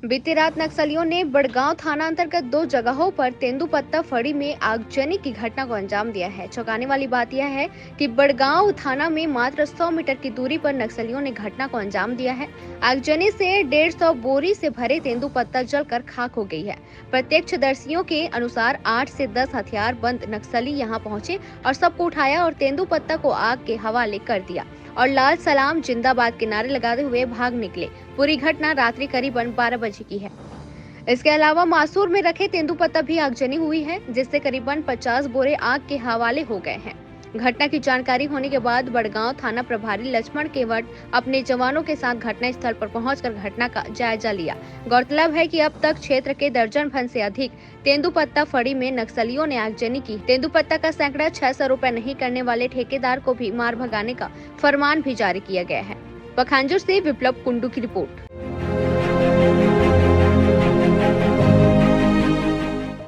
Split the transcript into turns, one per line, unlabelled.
बीती रात नक्सलियों ने बड़गांव थाना अंतर्गत दो जगहों पर तेंदुपत्ता फड़ी में आगजनी की घटना को अंजाम दिया है। चौंकाने वाली बात यह है कि बड़गांव थाना में मात्र 100 मीटर की दूरी पर नक्सलियों ने घटना को अंजाम दिया है। आगजनी से 150 बोरी से भरे तेंदुपत्ता जलकर खाक हो गई है। प्रत्यक्षदर्शियों के अनुसार 8 से 10 हथियार बंद नक्सली यहां पहुंचे और सबको उठाया और तेंदुपत्ता को आग के हवाले कर दिया और लाल सलाम जिंदाबाद के नारे लगाते हुए भाग निकले। पूरी घटना रात्रि करीबन 12 बजे की है। इसके अलावा मासूर में रखे तेंदुपत्ता भी आगजनी हुई है, जिससे करीबन 50 बोरे आग के हवाले हो गए हैं। घटना की जानकारी होने के बाद बड़गांव थाना प्रभारी लक्ष्मण केवट अपने जवानों के साथ घटना स्थल पर पहुंचकर घटना का जायजा लिया। गौरतलब है कि अब तक क्षेत्र के दर्जन भर से अधिक तेंदुपत्ता फड़ी में नक्सलियों ने आगजनी की। तेंदुपत्ता का सैकड़ा 600 रुपए नहीं करने वाले ठेकेदार को भी मार भगाने का फरमान भी जारी किया गया है। पखांजूर से विप्लव कुंडू की रिपोर्ट।